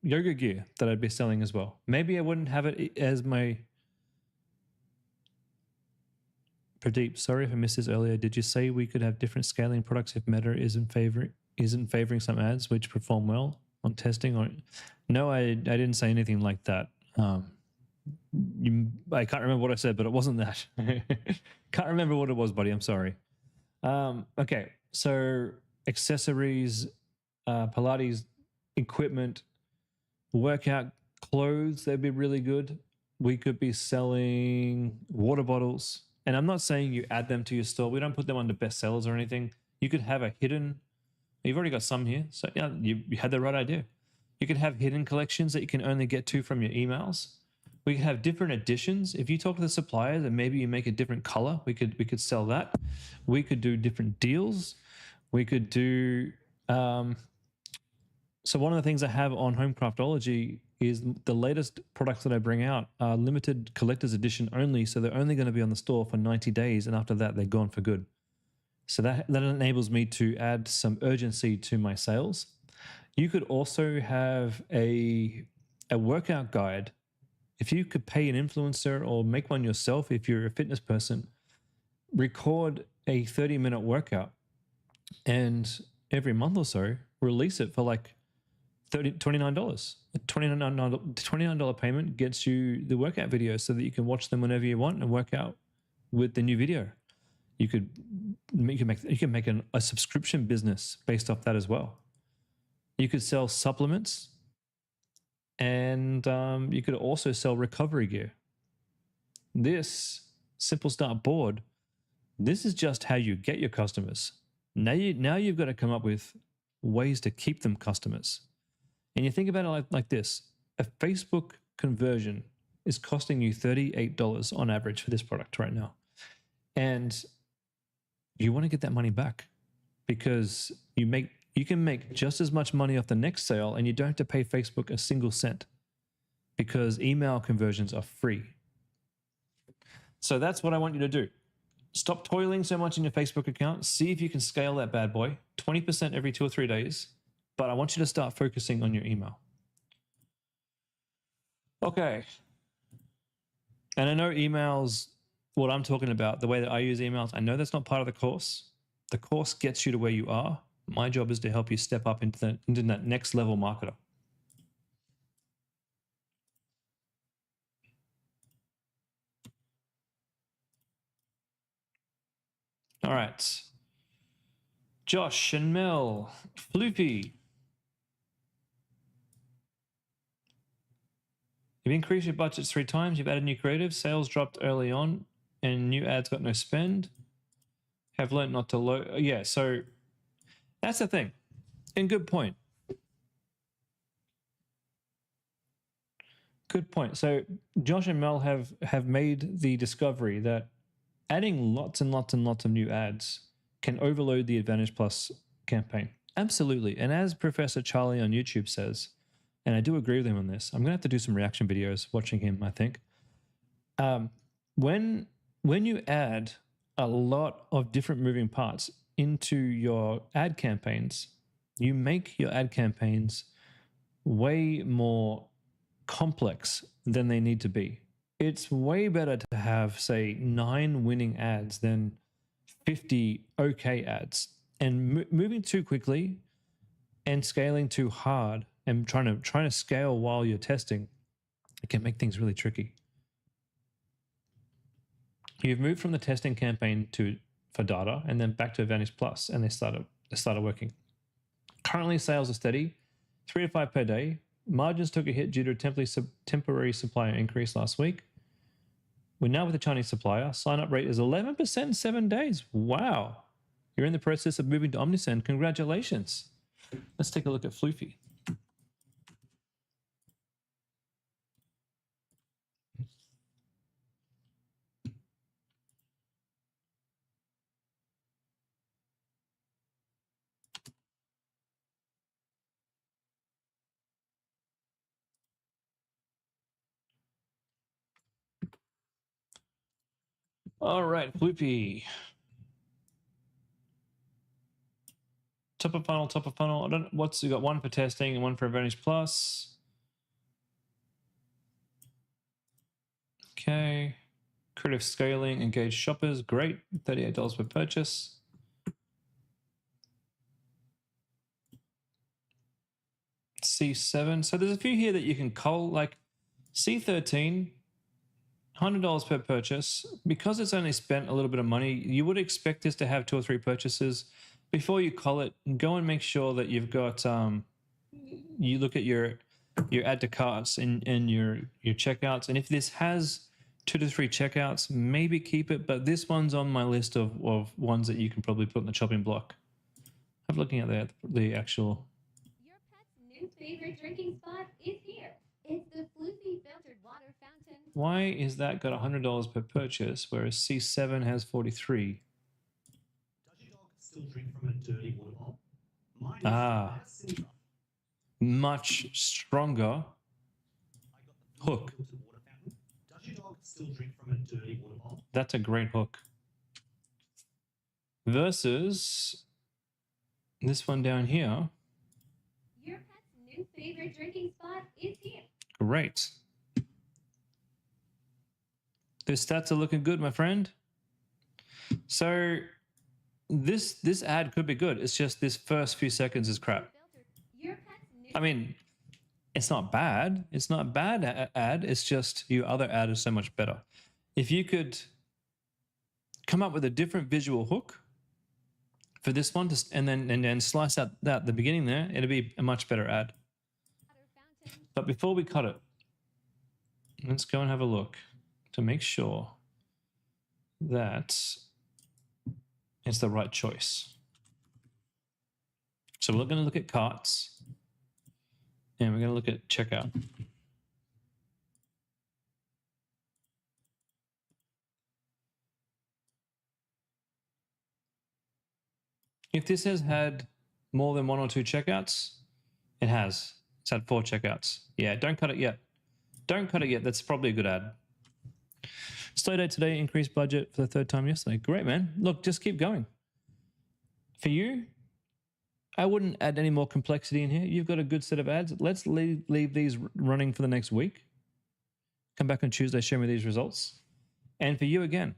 yoga gear that I'd be selling as well. Maybe I wouldn't have it as my. Pradeep, sorry if I missed this earlier. Did you say we could have different scaling products if Meta isn't favoring some ads which perform well on testing? Or no, I didn't say anything like that. I can't remember what I said, but it wasn't that. Can't remember what it was, buddy. I'm sorry. Okay, so accessories, Pilates equipment, workout clothes, they'd be really good. We could be selling water bottles. And I'm not saying you add them to your store. We don't put them under bestsellers or anything. You could have a hidden, you've already got some here. So yeah, you had the right idea. You could have hidden collections that you can only get to from your emails. We could have different editions. If you talk to the suppliers and maybe you make a different color, we could sell that. We could do different deals. We could do, so one of the things I have on Homecraftology is the latest products that I bring out are limited collector's edition only. So they're only going to be on the store for 90 days. And after that, they're gone for good. So that enables me to add some urgency to my sales. You could also have a workout guide. If you could pay an influencer or make one yourself, if you're a fitness person, record a 30-minute workout and every month or so, release it for like $29. A $29 payment gets you the workout videos so that you can watch them whenever you want and work out with the new video. You can make a subscription business based off that as well. You could sell supplements, and you could also sell recovery gear. This Simple Start board, this is just how you get your customers. Now you've got to come up with ways to keep them customers. And you think about it like this. A Facebook conversion is costing you $38 on average for this product right now. And you want to get that money back because you can make just as much money off the next sale and you don't have to pay Facebook a single cent because email conversions are free. So that's what I want you to do. Stop toiling so much in your Facebook account. See if you can scale that bad boy, 20% every 2 or 3 days. But I want you to start focusing on your email. Okay. And I know emails, what I'm talking about, the way that I use emails, I know that's not part of the course. The course gets you to where you are. My job is to help you step up into that next level marketer. All right. Josh and Mel, Floopy. You've increased your budgets 3 times. You've added new creative. Sales dropped early on, and new ads got no spend. Have learned not to load. Yeah, so that's the thing. And good point. Good point. So Josh and Mel have made the discovery that adding lots and lots and lots of new ads can overload the Advantage Plus campaign. Absolutely. And as Professor Charlie on YouTube says, and I do agree with him on this, I'm going to have to do some reaction videos watching him, I think. When you add a lot of different moving parts into your ad campaigns, you make your ad campaigns way more complex than they need to be. It's way better to have, say, 9 winning ads than 50 okay ads. And moving too quickly and scaling too hard and trying to scale while you're testing, it can make things really tricky. You've moved from the testing campaign for data and then back to Advantage Plus, and they started working. Currently, sales are steady, 3 to 5 per day. Margins took a hit due to a temporary supplier increase last week. We're now with a Chinese supplier. Sign-up rate is 11% in 7 days. Wow. You're in the process of moving to Omnisend. Congratulations. Let's take a look at Floofy. All right, Floofy. Top of funnel, top of funnel. I don't what's you got, one for testing and one for Advantage Plus. Okay. Creative scaling, engaged shoppers, great. $38 per purchase. C7. So there's a few here that you can cull, like C13, $100 per purchase. Because it's only spent a little bit of money, you would expect this to have 2 or 3 purchases. Before you cull it, go and make sure that you've got, you look at your add to carts and your checkouts. And if this has 2 to 3 checkouts, maybe keep it. But this one's on my list of ones that you can probably put in the chopping block. I'm looking at the actual. Your pet's new favorite drinking spot is here. It's the Floofy filtered water fountain. Why is that got $100 per purchase, whereas C7 has 43? Does your dog still drink from a dirty water bottle? Mine Ah. has syndrome. Much stronger I got the hook. filtered water fountain. Does your dog still drink from a dirty water bottle? That's a great hook. Versus this one down here. Your pet's new favorite drinking spot is here. Great. Those stats are looking good, my friend. So this ad could be good. It's just this first few seconds is crap. Your pet's new I mean, it's not bad. It's not a bad ad. It's just your other ad is so much better. If you could come up with a different visual hook for this one, and then slice out the beginning there, it'll be a much better ad. water fountain. But before we cut it, let's go and have a look to make sure that it's the right choice. So we're going to look at carts and we're going to look at checkout. If this has had more than 1 or 2 checkouts, it has. It's had 4 checkouts. Yeah, don't cut it yet. Don't cut it yet. That's probably a good ad. Slow day today, increased budget for the 3rd time yesterday. Great, man. Look, just keep going. For you, I wouldn't add any more complexity in here. You've got a good set of ads. Let's leave these running for the next week. Come back on Tuesday, share me these results. And for you again,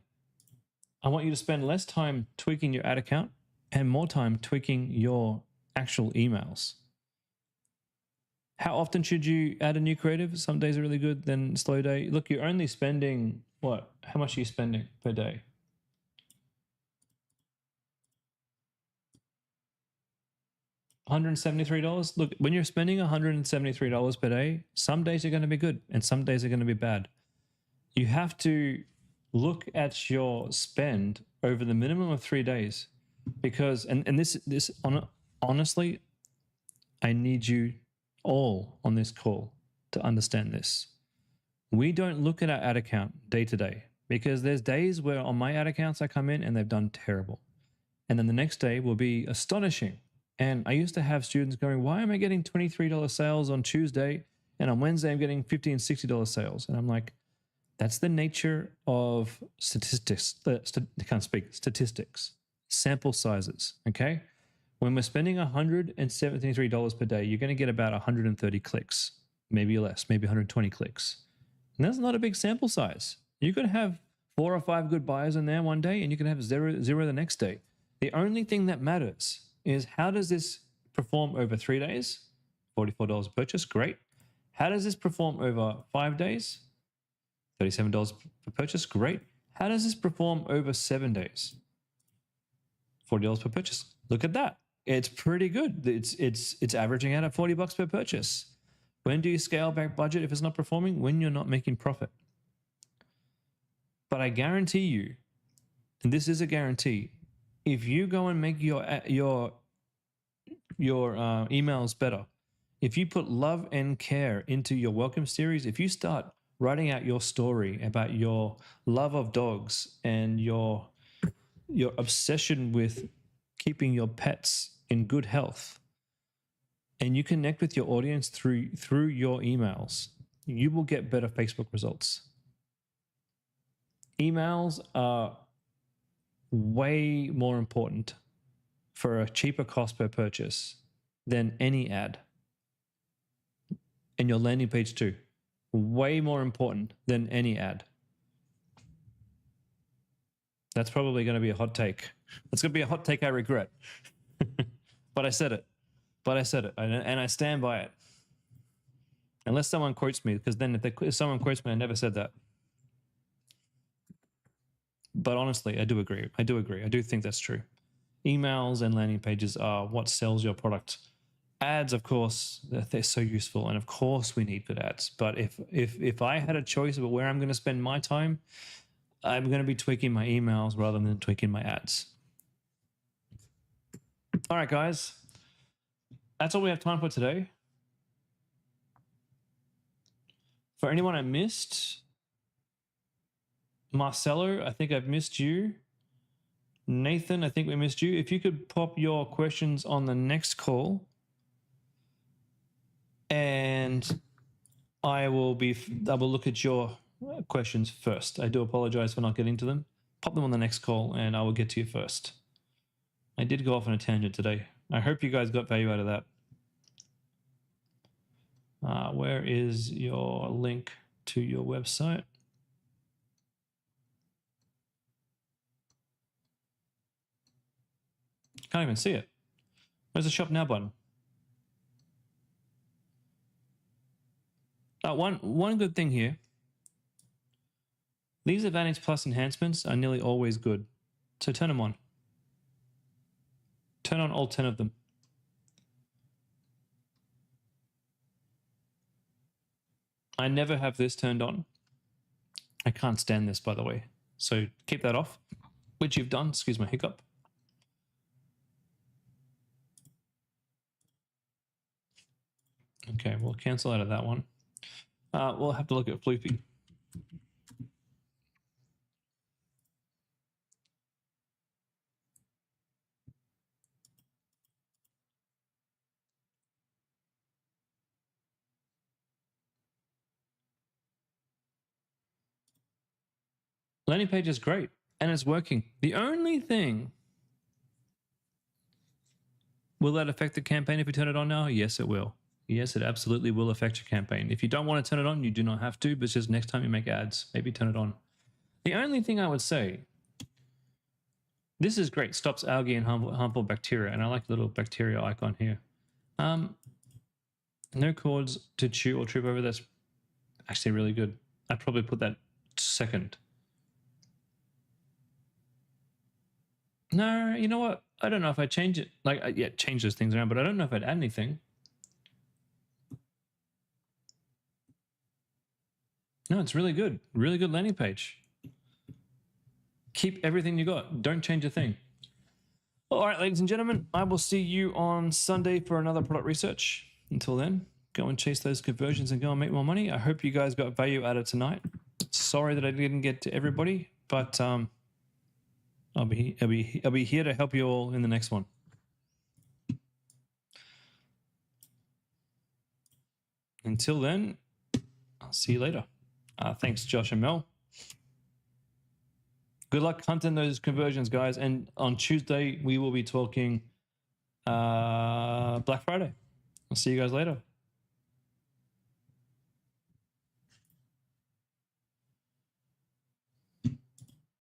I want you to spend less time tweaking your ad account and more time tweaking your actual emails. How often should you add a new creative? Some days are really good, then slow day. Look, you're only spending what? How much are you spending per day? $173. Look, when you're spending $173 per day, some days are going to be good and some days are going to be bad. You have to look at your spend over the minimum of 3 days, because honestly, I need you all on this call to understand this. We don't look at our ad account day to day, because there's days where on my ad accounts I come in and they've done terrible. And then the next day will be astonishing. And I used to have students going, why am I getting $23 sales on Tuesday and on Wednesday I'm getting $50 and $60 sales? And I'm like, that's the nature of statistics. I can't speak. Statistics, sample sizes. Okay. When we're spending $173 per day, you're going to get about 130 clicks, maybe less, maybe 120 clicks. And that's not a big sample size. You could have 4 or 5 good buyers in there one day, and you can have zero the next day. The only thing that matters is, how does this perform over 3 days? $44 a purchase, great. How does this perform over 5 days? $37 per purchase, great. How does this perform over 7 days? $40 per purchase. Look at that. It's pretty good. It's averaging out at $40 per purchase. When do you scale back budget if it's not performing? When you're not making profit. But I guarantee you, and this is a guarantee, if you go and make your emails better, if you put love and care into your welcome series, if you start writing out your story about your love of dogs and your obsession with keeping your pets in good health, and you connect with your audience through your emails, you will get better Facebook results. Emails are way more important for a cheaper cost per purchase than any ad. And your landing page too, way more important than any ad. That's probably going to be a hot take. It's going to be a hot take I regret. But I said it. And I stand by it. Unless someone quotes me, because then if someone quotes me, I never said that. But honestly, I do agree. I do think that's true. Emails and landing pages are what sells your product. Ads, of course, they're so useful. And of course we need good ads. But if I had a choice about where I'm going to spend my time, I'm going to be tweaking my emails rather than tweaking my ads. All right, guys. That's all we have time for today. For anyone I missed, Marcelo, I think I've missed you. Nathan, I think we missed you. If you could pop your questions on the next call, and I will look at your questions first. I do apologize for not getting to them. Pop them on the next call and I will get to you first. I did go off on a tangent today. I hope you guys got value out of that. Where is your link to your website? Can't even see it. Where's the shop now button? One good thing here. These Advantage Plus enhancements are nearly always good. So turn them on. Turn on all 10 of them. I never have this turned on. I can't stand this, by the way. So keep that off, which you've done. Excuse my hiccup. Okay, we'll cancel out of that one. We'll have to look at Floofy. Landing page is great and it's working. The only thing, will that affect the campaign if we turn it on now? Yes, it will. Yes, it absolutely will affect your campaign. If you don't want to turn it on, you do not have to, but just next time you make ads, maybe turn it on. The only thing I would say, this is great, stops algae and harmful bacteria, and I like the little bacteria icon here. No cords to chew or trip over, that's actually really good. I'd probably put that second. No, you know what? I don't know if I change it. Like, yeah, change those things around, but I don't know if I'd add anything. No, it's really good. Really good landing page. Keep everything you got. Don't change a thing. All right, ladies and gentlemen, I will see you on Sunday for another product research. Until then, go and chase those conversions and go and make more money. I hope you guys got value out of tonight. Sorry that I didn't get to everybody, but I'll be here to help you all in the next one. Until then, I'll see you later. Thanks, Josh and Mel. Good luck hunting those conversions, guys. And on Tuesday, we will be talking Black Friday. I'll see you guys later.